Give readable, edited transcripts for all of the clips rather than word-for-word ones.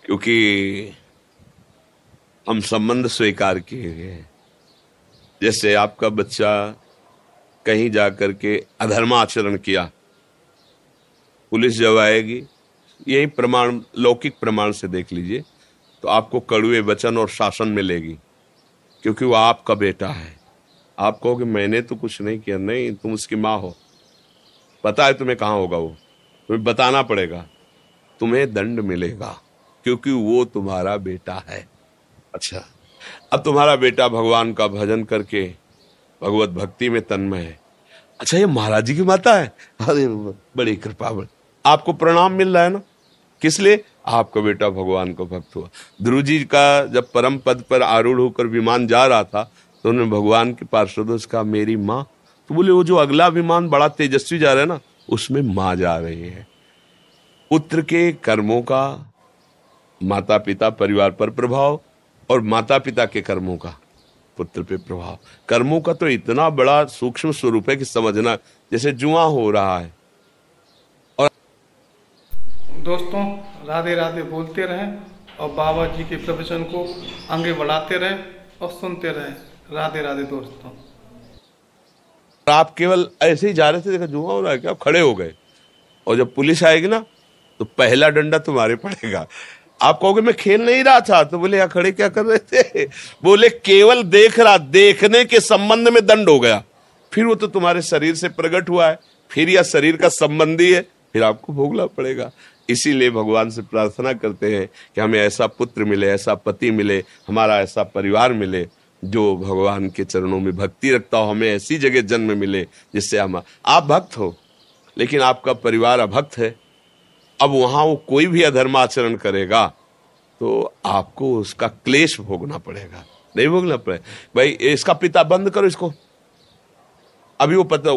क्योंकि हम संबंध स्वीकार किए हैं। जैसे आपका बच्चा कहीं जाकर के अधर्म आचरण किया, पुलिस जब आएगी, यही प्रमाण लौकिक प्रमाण से देख लीजिए, तो आपको कड़वे वचन और शासन मिलेगी, क्योंकि वो आपका बेटा है। आप कहोगे मैंने तो कुछ नहीं किया। नहीं, तुम उसकी माँ हो, पता है तुम्हें कहाँ होगा, वो तुम्हें बताना पड़ेगा, तुम्हें दंड मिलेगा, क्योंकि वो तुम्हारा बेटा है। अच्छा, अब तुम्हारा बेटा भगवान का भजन करके भगवत भक्ति में तन्मय है। अच्छा, ये महाराज जी की माता है, अरे बड़ी कृपा, आपको प्रणाम मिल रहा है ना, किस लिए? आपका बेटा भगवान का भक्त हुआ। ध्रुव जी का जब परम पद पर आरूढ़ होकर विमान जा रहा था, तो उन्होंने भगवान के पार्षदों से कहा मेरी माँ। तो बोले वो जो अगला विमान बड़ा तेजस्वी जा रहा है ना, उसमें माँ जा रही है। पुत्र के कर्मों का माता पिता परिवार पर प्रभाव, और माता पिता के कर्मों का पुत्र पे प्रभाव। कर्मों का तो इतना बड़ा सूक्ष्म स्वरूप है कि समझना जैसे जुआ हो रहा है। और दोस्तों, राधे राधे बोलते रहें और बाबा जी के प्रवचन को आगे बढ़ाते रहें और सुनते रहें। राधे राधे दोस्तों। आप केवल ऐसे ही जा रहे थे, देखा जुआ हो रहा है क्या, आप खड़े हो गए, और जब पुलिस आएगी ना तो पहला डंडा तुम्हारे पड़ेगा। आप कहोगे मैं खेल नहीं रहा था, तो बोले यहाँ खड़े क्या कर रहे थे? बोले केवल देख रहा, देखने के संबंध में दंड हो गया, फिर वो तो तुम्हारे शरीर से प्रकट हुआ है, फिर यह शरीर का संबंधी है, फिर आपको भोगना पड़ेगा। इसीलिए भगवान से प्रार्थना करते हैं कि हमें ऐसा पुत्र मिले, ऐसा पति मिले, हमारा ऐसा परिवार मिले जो भगवान के चरणों में भक्ति रखता हो, हमें ऐसी जगह जन्म मिले जिससे हम, आप भक्त हो लेकिन आपका परिवार अभक्त है, अब वहां वो कोई भी अधर्म आचरण करेगा तो आपको उसका क्लेश भोगना पड़ेगा, नहीं भोगना पड़ेगा। भाई इसका पिता बंद करो इसको, अभी वो पता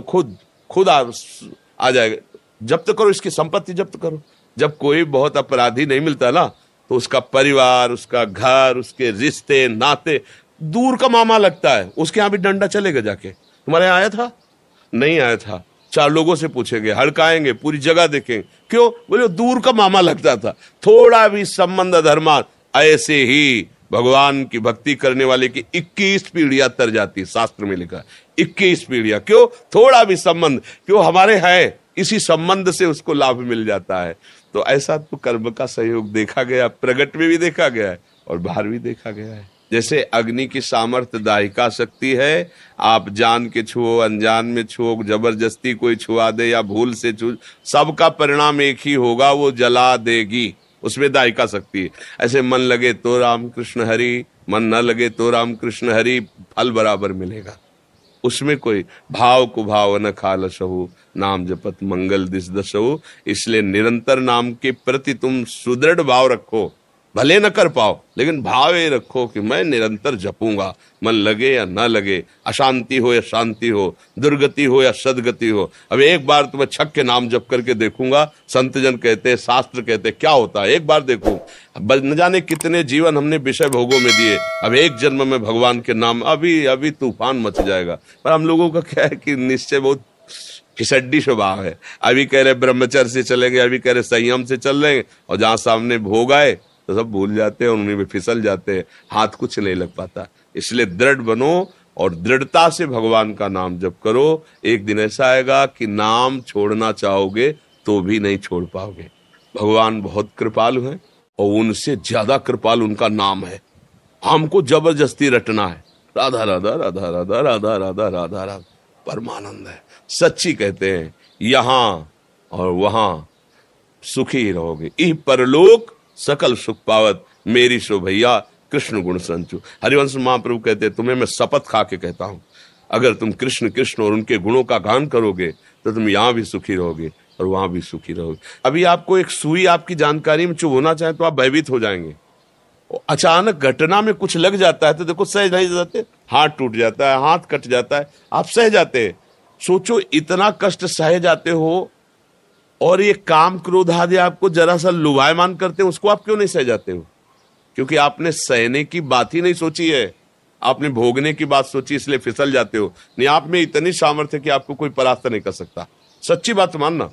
खुद आ जाएगा, जब्त करो इसकी संपत्ति, जब्त करो। जब कोई बहुत अपराधी नहीं मिलता ना, तो उसका परिवार, उसका घर, उसके रिश्ते नाते दूर का मामा लगता है, उसके यहां भी डंडा चलेगा जाके। तुम्हारे यहां आया था? नहीं आया था, 4 लोगों से पूछेंगे, हड़काएंगे, पूरी जगह देखेंगे, क्यों? बोले दूर का मामा लगता था। थोड़ा भी संबंध धर्मा, ऐसे ही भगवान की भक्ति करने वाले की 21 पीढ़ियां तर जाती, शास्त्र में लिखा 21 पीढ़ियां। क्यों? थोड़ा भी संबंध, क्यों हमारे है, इसी संबंध से उसको लाभ मिल जाता है। तो ऐसा तो कर्म का सहयोग देखा गया, प्रगट में भी देखा गया है और बाहर भी देखा गया है। जैसे अग्नि की सामर्थ्य दाहिका शक्ति है, आप जान के छुओ, अनजान में छुओ, जबरदस्ती कोई छुआ दे या भूल से छू, सबका परिणाम एक ही होगा, वो जला देगी, उसमें दाहिका शक्ति है। ऐसे मन लगे तो राम कृष्ण हरि, मन न लगे तो राम कृष्ण हरि, फल बराबर मिलेगा। उसमें कोई भाव को भाव न खालसहु, नाम जपत मंगल दिस दसहु। इसलिए निरंतर नाम के प्रति तुम सुदृढ़ भाव रखो, भले न कर पाओ लेकिन भाव ये रखो कि मैं निरंतर जपूंगा, मन लगे या ना लगे, अशांति हो या शांति हो, दुर्गति हो या सदगति हो। अब एक बार तो मैं छक के नाम जप करके देखूंगा, संत जन कहते हैं, शास्त्र कहते हैं, क्या होता है, एक बार देखूं। न जाने कितने जीवन हमने विषय भोगों में दिए, अब एक जन्म में भगवान के नाम, अभी तूफान मच जाएगा। पर हम लोगों का क्या है कि निश्चय बहुत फिसड्डी स्वभाव है। अभी कह रहे ब्रह्मचर्य से चलेंगे, अभी कह रहे संयम से चल रहे, और जहां सामने भोग आए तो सब भूल जाते हैं, उन्हीं में फिसल जाते हैं, हाथ कुछ नहीं लग पाता। इसलिए दृढ़ बनो और दृढ़ता से भगवान का नाम जप करो। एक दिन ऐसा आएगा कि नाम छोड़ना चाहोगे तो भी नहीं छोड़ पाओगे। भगवान बहुत कृपालु है और उनसे ज्यादा कृपालु उनका नाम है। हमको जबरदस्ती रटना है, राधा राधा राधा राधा राधा राधा राधा राधा, परमानंद है। सच्ची कहते हैं यहां और वहां सुखी रहोगे, इह परलोक सकल सुख पावत, मेरी सो भैया कृष्ण गुण संचु। हरिवंश महाप्रभु कहते हैं, तुम्हें मैं शपथ खा के कहता हूं, अगर तुम कृष्ण कृष्ण और उनके गुणों का गान करोगे तो तुम यहां भी सुखी रहोगे और वहां भी सुखी रहोगे। अभी आपको एक सुई आपकी जानकारी में चुभ होना चाहे तो आप भयभीत हो जाएंगे। अचानक घटना में कुछ लग जाता है तो देखो सह नहीं जाते, हाथ टूट जाता है, हाथ कट जाता है, आप सह जाते हैं। सोचो इतना कष्ट सह जाते हो और ये काम क्रोध आदि आपको जरा सा लुभायमान करते हैं, उसको आप क्यों नहीं सह जाते हो? क्योंकि आपने सहने की बात ही नहीं सोची है, आपने भोगने की बात सोची, इसलिए फिसल जाते हो। नहीं, आप में इतनी सामर्थ्य कि आपको कोई परास्त नहीं कर सकता, सच्ची बात मानना।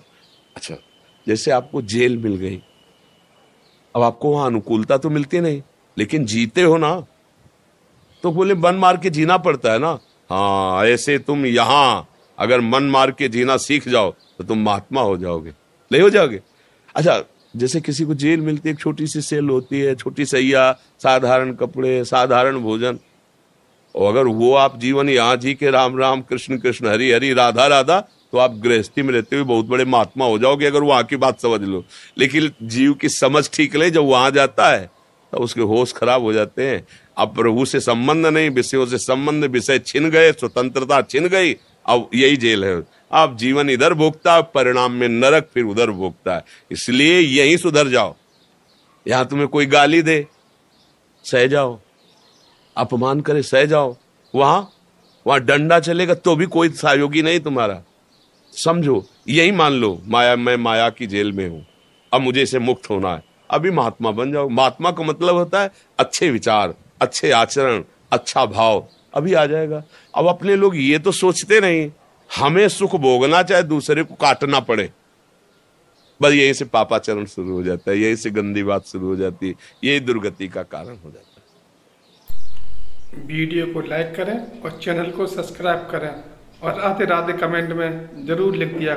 अच्छा, जैसे आपको जेल मिल गई, अब आपको वहां अनुकूलता तो मिलती नहीं, लेकिन जीते हो ना, तो बोले मन मार के जीना पड़ता है ना। हाँ, ऐसे तुम यहां अगर मन मार के जीना सीख जाओ तो तुम महात्मा हो जाओगे, नहीं हो जाओगे। अच्छा, जैसे किसी को जेल मिलती है, एक छोटी सी सेल होती है, छोटी सैया, साधारण कपड़े, साधारण भोजन, और अगर वो आप जीवन यहाँ जी के राम राम कृष्ण कृष्ण हरि हरि राधा राधा, तो आप गृहस्थी में रहते हुए बहुत बड़े महात्मा हो जाओगे, अगर वहां की बात समझ लो। लेकिन जीव की समझ ठीक नहीं, जब वहां जाता है तो उसके होश खराब हो जाते हैं। अब प्रभु से संबंध नहीं, विषयों से संबंध, विषय छिन गए, स्वतंत्रता छिन गई, अब यही जेल है। आप जीवन इधर भोगता, परिणाम में नरक फिर उधर भोगता है। इसलिए यहीं सुधर जाओ। यहां तुम्हें कोई गाली दे, सह जाओ, अपमान करे, सह जाओ। वहां डंडा चलेगा तो भी कोई सहयोगी नहीं तुम्हारा। समझो, यही मान लो माया, मैं माया की जेल में हूं, अब मुझे इसे मुक्त होना है, अभी महात्मा बन जाओ। महात्मा का मतलब होता है अच्छे विचार, अच्छे आचरण, अच्छा भाव, अभी आ जाएगा। अब अपने लोग ये तो सोचते नहीं, हमें सुख भोगना चाहे दूसरे को काटना पड़े, बस यहीं से पापाचरण शुरू हो जाता है, यहीं से गंदी बात शुरू हो जाती है, यही दुर्गति का कारण हो जाता है। वीडियो को लाइक करें और चैनल को सब्सक्राइब करें, और राधे राधे कमेंट में जरूर लिख दिया करें।